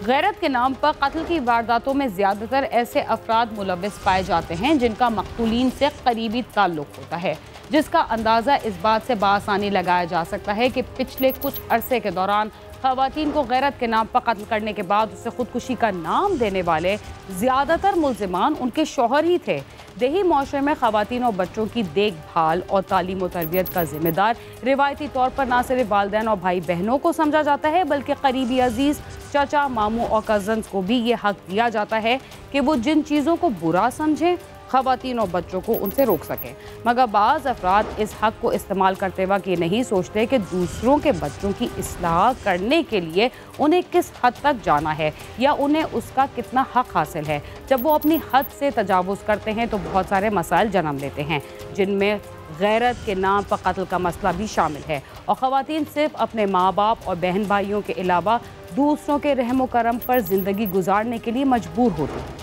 गैरत के नाम पर कत्ल की वारदातों में ज़्यादातर ऐसे अफराद मुलव्विस पाए जाते हैं जिनका मक़तूलीन से करीबी ताल्लुक़ होता है, जिसका अंदाज़ा इस बात से बासानी लगाया जा सकता है कि पिछले कुछ अरसे के दौरान ख़वातीन को गैरत के नाम पर कत्ल करने के बाद उसे खुदकुशी का नाम देने वाले ज़्यादातर मुल्ज़िमान उनके शौहर ही थे। देही माशरे में ख़वातीन और बच्चों की देखभाल और तालीम और तरबियत का ज़िम्मेदार रिवायती तौर पर न सिर्फ वालिदैन और भाई बहनों को समझा जाता है बल्कि करीबी अजीज़, चाचा, मामू और कज़न्स को भी ये हक़ दिया जाता है कि वो जिन चीज़ों को बुरा समझें ख़वातीन और बच्चों को उनसे रोक सकें। मगर बाज़ अफराद इस हक़ को इस्तेमाल करते वक्त ये नहीं सोचते कि दूसरों के बच्चों की इस्लाह करने के लिए उन्हें किस हद तक जाना है या उन्हें उसका कितना हक़ हासिल है। जब वो अपनी हद से तजावुज़ करते हैं तो बहुत सारे मसाइल जन्म लेते हैं, जिनमें गैरत के नाम पर कत्ल का मसला भी शामिल है और ख़वातीन सिर्फ अपने माँ बाप और बहन भाइयों के अलावा दूसरों के रहम करम पर ज़िंदगी गुजारने के लिए मजबूर होती हैं।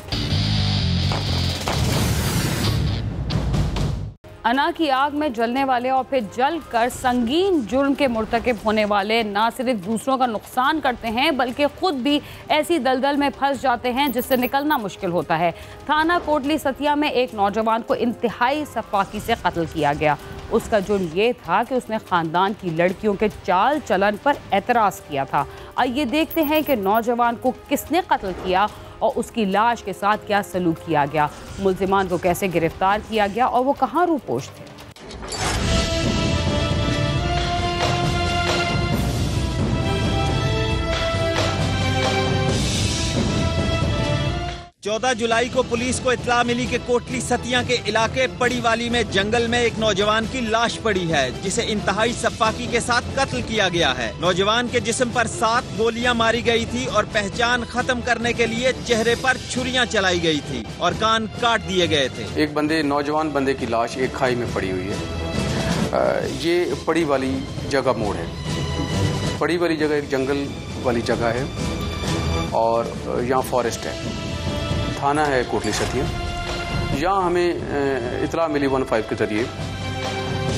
अना की आग में जलने वाले और फिर जल कर संगीन जुर्म के मुर्तकिब होने वाले ना सिर्फ दूसरों का नुकसान करते हैं बल्कि खुद भी ऐसी दलदल में फंस जाते हैं जिससे निकलना मुश्किल होता है। थाना कोटली सतिया में एक नौजवान को इंतहाई सफाकी से कत्ल किया गया। उसका जुर्म ये था कि उसने ख़ानदान की लड़कियों के चाल चलन पर एतराज़ किया था। आइए देखते हैं कि नौजवान को किसने कत्ल किया और उसकी लाश के साथ क्या सलूक किया गया, मुल्ज़िमान को कैसे गिरफ्तार किया गया और वो कहाँ रूपोश थे। 14 जुलाई को पुलिस को इत्तला मिली कि कोटली सतिया के इलाके पड़ीवाली में जंगल में एक नौजवान की लाश पड़ी है जिसे इंतहाई सफाकी के साथ कत्ल किया गया है। नौजवान के जिस्म पर 7 गोलियां मारी गई थी और पहचान खत्म करने के लिए चेहरे पर छुरियां चलाई गई थी और कान काट दिए गए थे। एक नौजवान बंदे की लाश एक खाई में पड़ी हुई है। ये पड़ी वाली जगह मोड़ है। पड़ी वाली जगह एक जंगल वाली जगह है और यहाँ फॉरेस्ट है। थाना है कोटली सतिया। यहाँ हमें इतला मिली 15 के जरिए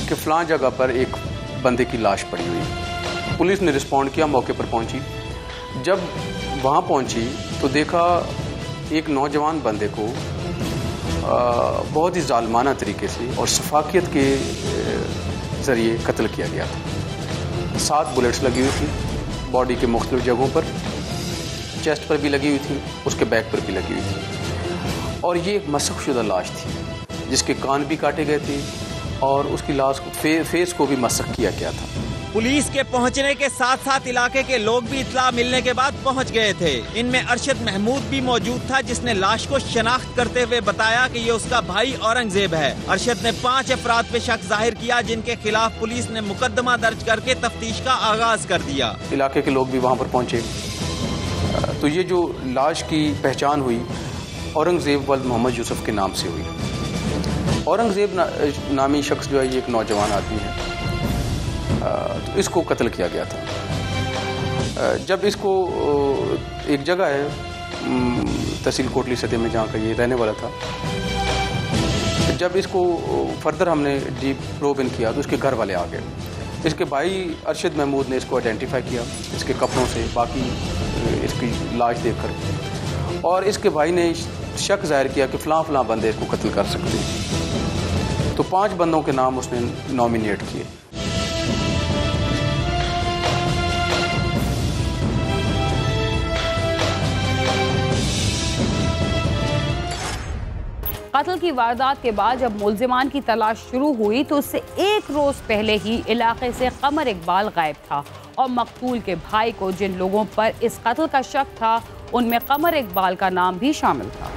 कि फ़लाँ जगह पर एक बंदे की लाश पड़ी हुई है। पुलिस ने रिस्पॉन्ड किया, मौके पर पहुंची। जब वहाँ पहुंची तो देखा एक नौजवान बंदे को बहुत ही जालमाना तरीके से और सफाकियत के ज़रिए कत्ल किया गया था। 7 बुलेट्स लगी हुई थी बॉडी के मुख्तलिफ जगहों पर, चेस्ट पर भी लगी हुई थी, उसके बैक पर भी लगी हुई थी और ये एक मसख़शुदा लाश थी जिसके कान भी काटे गए थे और उसकी लाश फेस को भी मसख़ किया गया था। पुलिस के पहुंचने के साथ साथ इलाके के लोग भी इत्तला मिलने के बाद पहुंच गए थे। इनमें अरशद महमूद भी मौजूद था जिसने लाश को शनाख्त करते हुए बताया कि ये उसका भाई औरंगजेब है। अरशद ने 5 अफराद पे शक जाहिर किया जिनके खिलाफ पुलिस ने मुकदमा दर्ज करके तफ्तीश का आगाज कर दिया। इलाके के लोग भी वहाँ पर पहुँचे तो ये जो लाश की पहचान हुई औरंगजेब वल्द मोहम्मद यूसुफ के नाम से हुई। औरंगजेब नामी शख्स जो है ये एक नौजवान आदमी है। तो इसको कत्ल किया गया था। जब इसको एक जगह है तहसील कोटली सतिया में जहाँ का ये रहने वाला था, जब इसको फर्दर हमने डीप प्रोब इन किया तो उसके घर वाले आ गए। इसके भाई अरशद महमूद ने इसको आइडेंटिफाई किया इसके कपड़ों से, बाकी इसकी लाश देखकर, और इसके भाई ने शक जाहिर किया कि फ़लाँ बंदे इसको कत्ल कर सकते हैं। तो 5 बंदों के नाम उसने नॉमिनेट किए। कत्ल की वारदात के बाद जब मुल्जिमान की तलाश शुरू हुई तो उससे 1 रोज़ पहले ही इलाके से कमर इकबाल गायब था और मकतूल के भाई को जिन लोगों पर इस कत्ल का शक था उनमें कमर इकबाल का नाम भी शामिल था।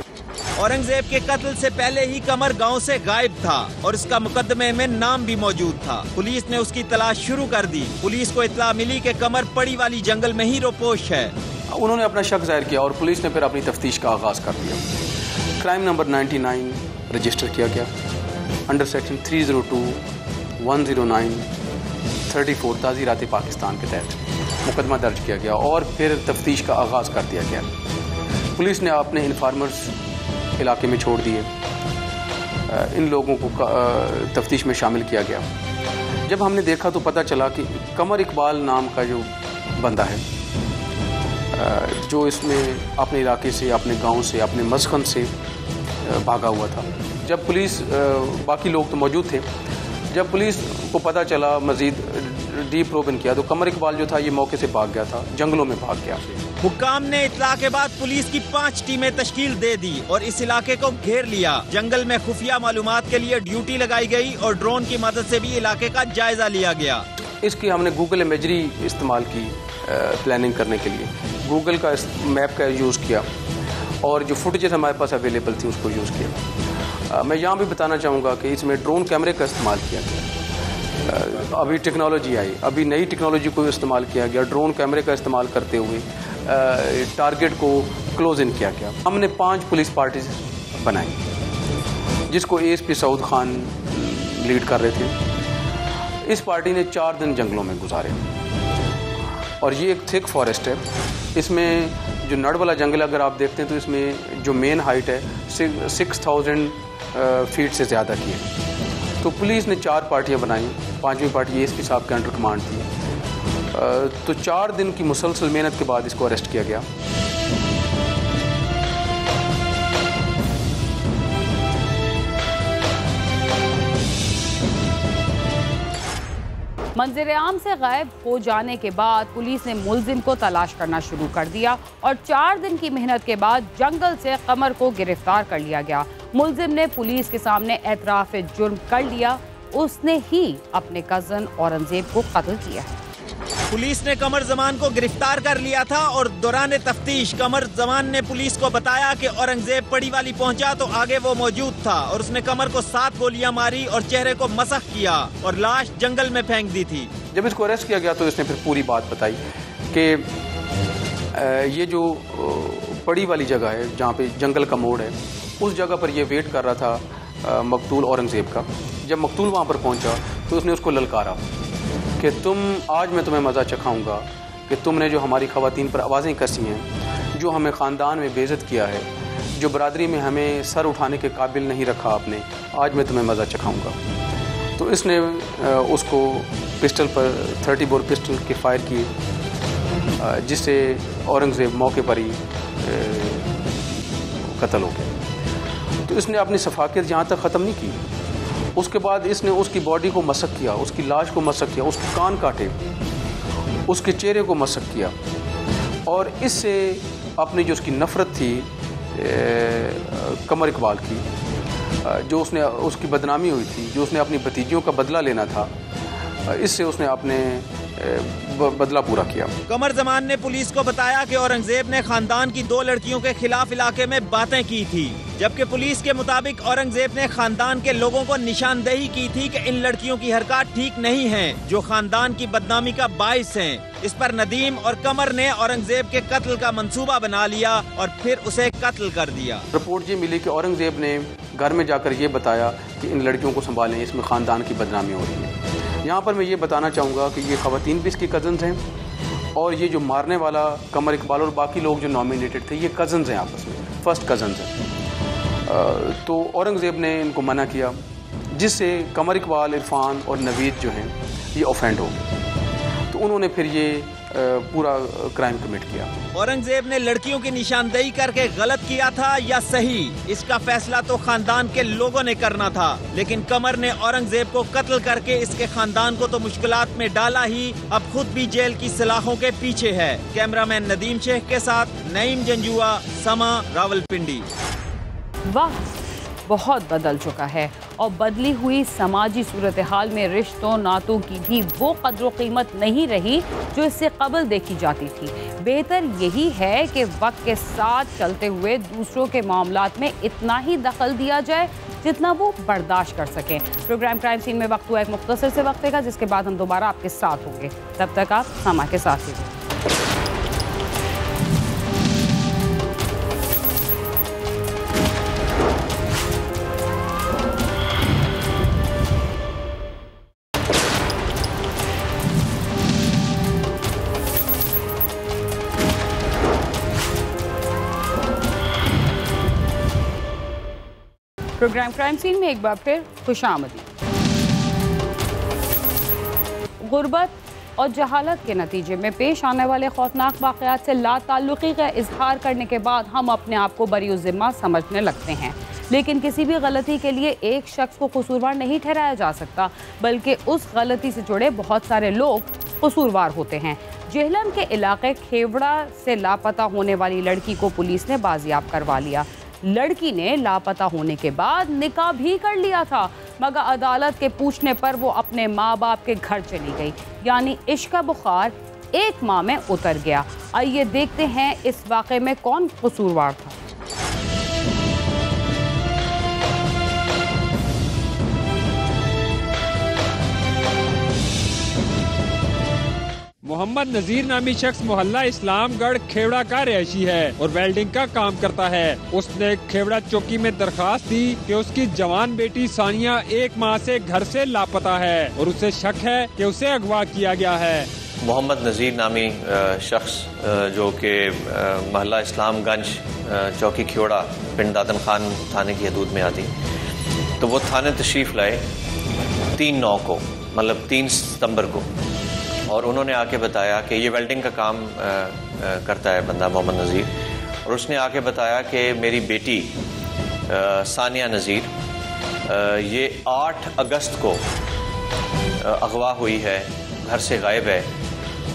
औरंगजेब के कत्ल से पहले ही कमर गांव से गायब था और उसका मुकदमे में नाम भी मौजूद था। पुलिस ने उसकी तलाश शुरू कर दी। पुलिस को इत्तला मिली कि कमर पड़ी वाली जंगल में ही रोपोश है। उन्होंने अपना शक जाहिर किया और पुलिस ने फिर अपनी तफ्तीश का आगाज कर दिया। क्राइम नंबर 99 रजिस्टर किया गया अंडर सेक्शन 302, 109, 34 ताज़ीरात पाकिस्तान के तहत मुकदमा दर्ज किया गया और फिर तफ्तीश का आगाज़ कर दिया गया। पुलिस ने अपने इन्फॉर्मर्स इलाके में छोड़ दिए। इन लोगों को तफ्तीश में शामिल किया गया। जब हमने देखा तो पता चला कि कमर इकबाल नाम का जो बंदा है जो इसमें अपने इलाके से, अपने गांव से, अपने मस्कन से भागा हुआ था। जब पुलिस, बाकी लोग तो मौजूद थे, जब पुलिस को पता चला, मजीद डीप प्रोबन किया, तो कमर इकबाल जो था ये मौके से भाग गया था, जंगलों में भाग गया। हुक्काम ने इत्तला के बाद पुलिस की 5 टीमें तश्कील दे दी और इस इलाके को घेर लिया। जंगल में खुफिया मालूमात के लिए ड्यूटी लगाई गई और ड्रोन की मदद से भी इलाके का जायजा लिया गया। इसकी हमने गूगल इमेजरी इस्तेमाल की प्लानिंग करने के लिए, गूगल का मैप का यूज़ किया और जो फुटेजेस हमारे पास अवेलेबल थी उसको यूज़ किया। मैं यहाँ भी बताना चाहूँगा कि इसमें ड्रोन कैमरे का इस्तेमाल किया गया। अभी टेक्नोलॉजी आई, अभी नई टेक्नोलॉजी को इस्तेमाल किया गया। ड्रोन कैमरे का इस्तेमाल करते हुए टारगेट को क्लोज इन किया गया। हमने 5 पुलिस पार्टीज बनाई, जिसको एएसपी सऊद खान लीड कर रहे थे। इस पार्टी ने 4 दिन जंगलों में गुजारे और ये एक थिक फॉरेस्ट है। इसमें जो नड़ वाला जंगल अगर आप देखते हैं तो इसमें जो मेन हाइट है 6000 फीट से ज़्यादा की है। तो पुलिस ने 4 पार्टियां बनाई, 5वीं पार्टी एएसपी साहब के अंडर कमांड थी। तो 4 दिन की मुसलसल मेहनत के बाद इसको अरेस्ट किया गया। मंजर-ए-आम से गायब हो जाने के बाद पुलिस ने मुलजिम को तलाश करना शुरू कर दिया और 4 दिन की मेहनत के बाद जंगल से कमर को गिरफ्तार कर लिया गया। मुलजिम ने पुलिस के सामने एतराफ जुर्म कर लिया, उसने ही अपने कज़न औरंगजेब को कत्ल किया है। पुलिस ने कमर जमान को गिरफ्तार कर लिया था और दौरान तफ्तीश कमर जमान ने पुलिस को बताया कि औरंगजेब पड़ी वाली पहुंचा तो आगे वो मौजूद था और उसने कमर को 7 गोलियां मारी और चेहरे को मसख किया और लाश जंगल में फेंक दी थी। जब इसको अरेस्ट किया गया तो इसने फिर पूरी बात बताई कि ये जो पड़ी वाली जगह है जहाँ पे जंगल का मोड़ है, उस जगह पर ये वेट कर रहा था मकतूल औरंगजेब का। जब मकतूल वहाँ पर पहुँचा तो उसने उसको ललकारा कि आज मैं तुम्हें मज़ा चखाऊंगा कि तुमने जो हमारी ख़वातीन पर आवाज़ें कसी हैं, जो हमें ख़ानदान में बेइज्जत किया है, जो बरादरी में हमें सर उठाने के काबिल नहीं रखा आपने, आज मैं तुम्हें मज़ा चखाऊंगा। तो इसने उसको पिस्टल पर 30 बोर पिस्टल के फायर किए, जिससे औरंगजेब मौके पर ही कत्ल हो गया। तो इसने अपनी सफाकियत यहाँ तक ख़त्म नहीं की। उसके बाद इसने उसकी बॉडी को मसक किया, उसकी लाश को मसक किया, उसके कान काटे, उसके चेहरे को मसक किया और इससे अपनी जो उसकी नफ़रत थी कमर इकबाल की, जो उसकी बदनामी हुई थी, जो उसने अपनी भतीजियों का बदला लेना था, इससे उसने अपने बदला पूरा किया। कमर जमान ने पुलिस को बताया कि औरंगजेब ने खानदान की 2 लड़कियों के खिलाफ इलाके में बातें की थी, जबकि पुलिस के मुताबिक औरंगजेब ने खानदान के लोगों को निशानदेही की थी कि इन लड़कियों की हरकत ठीक नहीं है, जो खानदान की बदनामी का बाइस हैं। इस पर नदीम और कमर ने औरंगजेब के कत्ल का मंसूबा बना लिया और फिर उसे कत्ल कर दिया। रिपोर्ट ये मिली कि औरंगजेब ने घर में जाकर ये बताया कि इन लड़कियों को संभालें, इसमें खानदान की बदनामी हो रही है। यहाँ पर मैं ये बताना चाहूँगा कि ये ख़वातीन भी इसकी कज़न्स हैं और ये जो मारने वाला कमर इकबाल और बाकी लोग जो नॉमिनेटेड थे, ये कज़न्स हैं, आपस में फर्स्ट कज़न्स हैं। तो औरंगजेब ने इनको मना किया, जिससे कमर इकबाल, इरफान और नवीद जो हैं ये ऑफेंड हो गए। तो उन्होंने फिर ये पूरा क्राइम कमिट किया। औरंगजेब ने लड़कियों की निशानदेही करके गलत किया था या सही, इसका फैसला तो खानदान के लोगों ने करना था, लेकिन कमर ने औरंगजेब को कत्ल करके इसके खानदान को तो मुश्किलात में डाला ही, अब खुद भी जेल की सलाखों के पीछे है। कैमरामैन नदीम शेख के साथ नईम जंजुआ, समा, रावलपिंडी। वक्त बहुत बदल चुका है और बदली हुई समाजी सूरत हाल में रिश्तों नातों की भी वो कद्र कीमत नहीं रही जो इससे कबल देखी जाती थी। बेहतर यही है कि वक्त के साथ चलते हुए दूसरों के मामलात में इतना ही दखल दिया जाए जितना वो बर्दाश्त कर सकें। प्रोग्राम क्राइम सीन में वक्त हुआ एक मुख्तसर से वक्फे का, जिसके बाद हम दोबारा आपके साथ होंगे। तब तक आप समा के साथ ही। प्रोग्राम क्राइम सीन में एक बार फिर खुशामदीद। गुर्बत, और जहालत के नतीजे में पेश आने वाले खौफनाक वाक़यात से लाताल्लुक़ी का इजहार करने के बाद हम अपने आप को बरीउज़िम्मा समझने लगते हैं। लेकिन किसी भी गलती के लिए एक शख्स को कसूरवार नहीं ठहराया जा सकता, बल्कि उस गलती से जुड़े बहुत सारे लोग कसूरवार होते हैं। जेहलम के इलाके खेवड़ा से लापता होने वाली लड़की को पुलिस ने बाजियाब करवा लिया। लड़की ने लापता होने के बाद निकाह भी कर लिया था, मगर अदालत के पूछने पर वो अपने माँ बाप के घर चली गई। यानी इश्क का बुखार 1 माह में उतर गया। आइए देखते हैं इस वाक़े में कौन कसूरवार था। मोहम्मद नजीर नामी शख्स मोहल्ला इस्लामगढ़ खेवड़ा का रहशी है और वेल्डिंग का काम करता है। उसने खेवड़ा चौकी में दरखास्त दी कि उसकी जवान बेटी सानिया 1 माह से घर से लापता है और उसे शक है कि उसे अगवा किया गया है। मोहम्मद नजीर नामी शख्स जो कि मोहल्ला इस्लामगंज चौकी खेवड़ा पिंड दादन खान थाने की हदूद में आती, तो वो थाने तशरीफ लाए 3/9 को, मतलब 3 सितंबर को, और उन्होंने आके बताया कि ये वेल्डिंग का काम करता है बंदा मोहम्मद नज़ीर, और उसने आके बताया कि मेरी बेटी सानिया नज़ीर ये 8 अगस्त को अगवा हुई है, घर से गायब है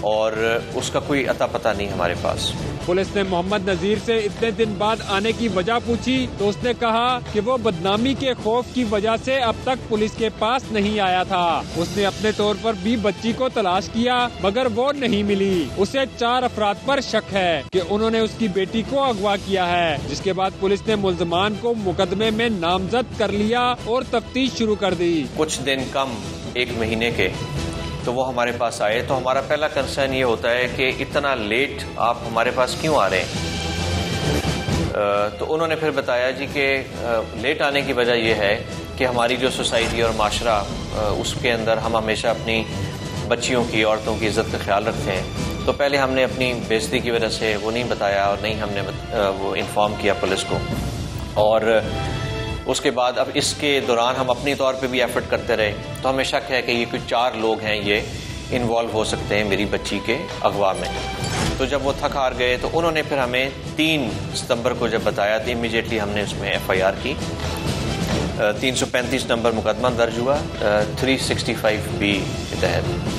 और उसका कोई अता पता नहीं हमारे पास। पुलिस ने मोहम्मद नजीर से इतने दिन बाद आने की वजह पूछी तो उसने कहा कि वो बदनामी के खौफ की वजह से अब तक पुलिस के पास नहीं आया था। उसने अपने तौर पर भी बच्ची को तलाश किया मगर वो नहीं मिली। उसे 4 अफराद पर शक है कि उन्होंने उसकी बेटी को अगवा किया है, जिसके बाद पुलिस ने मुल्ज़मान को मुकदमे में नामजद कर लिया और तफ्तीश शुरू कर दी। कुछ दिन कम 1 महीने के तो वो हमारे पास आए, तो हमारा पहला कंसर्न ये होता है कि इतना लेट आप हमारे पास क्यों आ रहे हैं। तो उन्होंने फिर बताया जी कि लेट आने की वजह यह है कि हमारी जो सोसाइटी और माशरा उसके अंदर हम हमेशा अपनी बच्चियों की, औरतों की इज्जत का ख्याल रखते हैं। तो पहले हमने अपनी बेइज्जती की वजह से वो नहीं बताया और नहीं हमने वो इन्फॉर्म किया पुलिस को, और उसके बाद अब इसके दौरान हम अपनी तौर पे भी एफर्ट करते रहे। तो हमें शक है कि ये कुछ 4 लोग हैं, ये इन्वॉल्व हो सकते हैं मेरी बच्ची के अगवा में। तो जब वो थक हार गए तो उन्होंने फिर हमें 3 सितंबर को जब बताया तो इमीडिएटली हमने उसमें FIR की। 335 नंबर मुकदमा दर्ज हुआ 365B के तहत।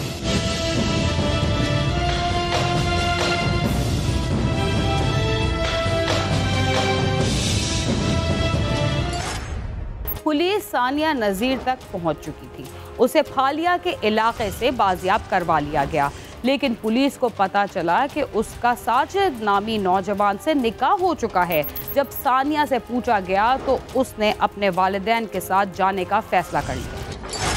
पुलिस सानिया नज़ीर तक पहुंच चुकी थी। उसे फालिया के इलाके से बाजियाब करवा लिया गया, लेकिन पुलिस को पता चला कि उसका साजिद नामी नौजवान से निकाह हो चुका है। जब सानिया से पूछा गया तो उसने अपने वालिदैन के साथ जाने का फैसला कर लिया।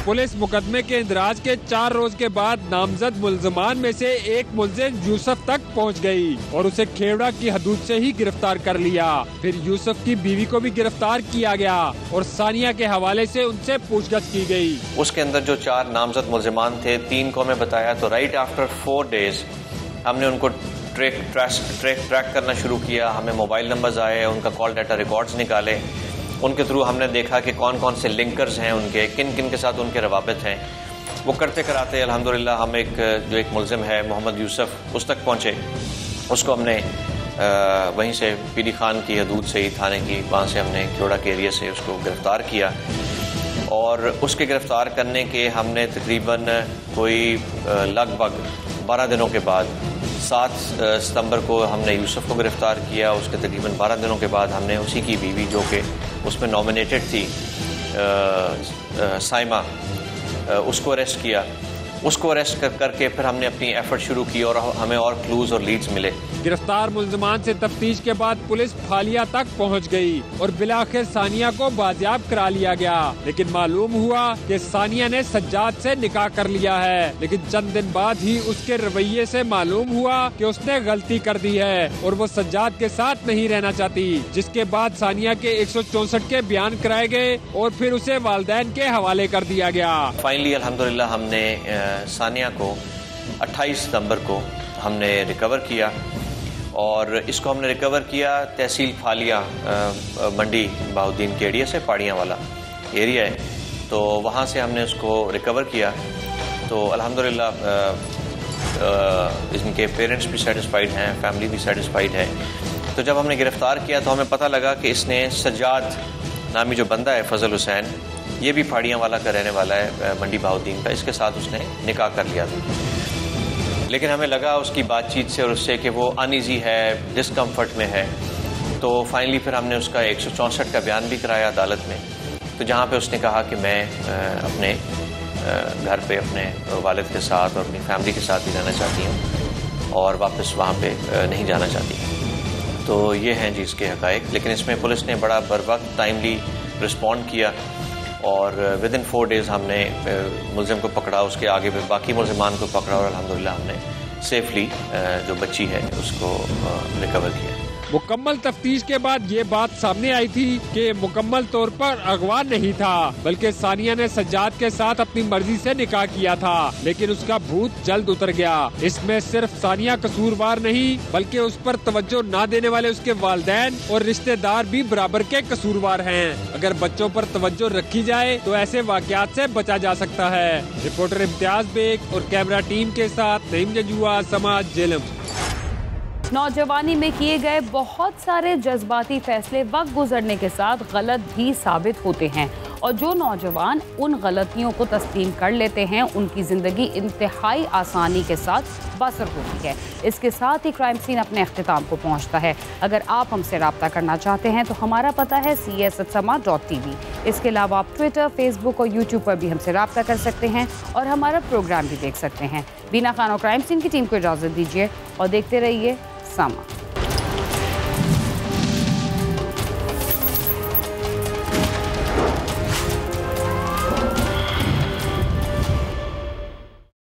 पुलिस मुकदमे के इंदराज के 4 रोज के बाद नामजद मुल्ज़मान में से एक मुल्ज़िम यूसुफ तक पहुंच गई और उसे खेवड़ा की हदूद से ही गिरफ्तार कर लिया। फिर यूसुफ की बीवी को भी गिरफ्तार किया गया और सानिया के हवाले से उनसे पूछताछ की गई। उसके अंदर जो 4 नामजद मुल्ज़मान थे, 3 को हमें बताया, तो राइट आफ्टर 4 डेज हमने उनको ट्रैक करना शुरू किया। हमें मोबाइल नंबर्स आए, उनका कॉल डाटा रिकॉर्ड्स निकाले, उनके थ्रू हमने देखा कि कौन कौन से लिंकर्स हैं उनके, किन किन के साथ उनके रवाबित हैं। वो करते कराते अल्हम्दुलिल्लाह हम एक मुल्ज़िम है मोहम्मद यूसुफ, उस तक पहुँचे। उसको हमने वहीं से पीरी खान की हदूद से ही थाने की, वहाँ से हमने खेवड़ा के एरिया से उसको गिरफ़्तार किया। और उसके गिरफ़्तार करने के हमने तकरीबन कोई लगभग 12 दिनों के बाद 7 सितंबर को हमने यूसुफ को गिरफ़्तार किया। उसके तकरीबन 12 दिनों के बाद हमने उसी की बीवी, जो कि उसमें नॉमिनेटेड थी, साइमा, उसको अरेस्ट किया। उसको अरेस्ट करके फिर हमने अपनी एफर्ट शुरू की और हमें और क्लूज और लीड्स मिले। गिरफ्तार मुल्ज़मान से तफ्तीश के बाद पुलिस फालिया तक पहुंच गई और बिलाखिर सानिया को बाजियाब करा लिया गया। लेकिन मालूम हुआ कि सानिया ने सज्जाद से निकाह कर लिया है, लेकिन चंद दिन बाद ही उसके रवैये से मालूम हुआ कि उसने गलती कर दी है और वो सज्जाद के साथ नहीं रहना चाहती। जिसके बाद सानिया के 164 के बयान कराए गए और फिर उसे वालिदैन के हवाले कर दिया गया। फाइनली अल्हम्दुलिल्लाह हमने सानिया को 28 सितंबर को हमने रिकवर किया और इसको हमने रिकवर किया तहसील फालिया मंडी बाउद्दीन केडिया से, पहाड़ियाँ वाला एरिया है, तो वहाँ से हमने उसको रिकवर किया। तो अल्हम्दुलिल्लाह इनके पेरेंट्स भी सेटिस्फाइड हैं, फैमिली भी सेटिस्फाइड है। तो जब हमने गिरफ्तार किया तो हमें पता लगा कि इसने सज्जाद नामी जो बंदा है, फजल हुसैन, ये भी फाड़ियाँ वाला का रहने वाला है, मंडी बहाउद्दीन का, इसके साथ उसने निकाह कर लिया था। लेकिन हमें लगा उसकी बातचीत से और उससे कि वो अनईजी है, डिस्कम्फर्ट में है। तो फाइनली फिर हमने उसका 164 का बयान भी कराया अदालत में, तो जहाँ पे उसने कहा कि मैं अपने घर पे अपने वालिद के साथ और अपनी फैमिली के साथ ही रहना चाहती हूँ और वापस वहाँ पे नहीं जाना चाहती। तो ये हैं जी इसके हक़ाइक़। लेकिन इसमें पुलिस ने बड़ा बर वक्त टाइमली रिस्पॉन्ड किया और विदिन 4 डेज़ हमने मुलज़िम को पकड़ा, उसके आगे पे बाकी मुलज़िमान को पकड़ा और अल्हम्दुलिल्लाह हमने सेफली जो बच्ची है उसको रिकवर किया। मुकम्मल तफ्तीश के बाद ये बात सामने आई थी कि मुकम्मल तौर पर अगवा नहीं था, बल्कि सानिया ने सज्जाद के साथ अपनी मर्जी से निकाह किया था। लेकिन उसका भूत जल्द उतर गया। इसमें सिर्फ सानिया कसूरवार नहीं, बल्कि उस पर तवज्जो न देने वाले उसके वालिदैन और रिश्तेदार भी बराबर के कसूरवार हैं। अगर बच्चों पर तवज्जो रखी जाए तो ऐसे वाक़यात से बचा जा सकता है। रिपोर्टर इम्तियाज बेग और कैमरा टीम के साथ नईम जंजुआ, समाज जेलम। नौजवानी में किए गए बहुत सारे जज्बाती फैसले वक्त गुजरने के साथ गलत भी साबित होते हैं और जो नौजवान उन गलतियों को तस्लीम कर लेते हैं उनकी ज़िंदगी इंतहाई आसानी के साथ बसर होती है। इसके साथ ही क्राइम सीन अपने अख्तिताम को पहुंचता है। अगर आप हमसे रब्ता करना चाहते हैं तो हमारा पता है cs@sama.tv। इसके अलावा आप ट्विटर, फेसबुक और यूट्यूब पर भी हमसे रब्ता कर सकते हैं और हमारा प्रोग्राम भी देख सकते हैं। बीना खान और क्राइम सीन की टीम को इजाज़त दीजिए और देखते रहिए सामा।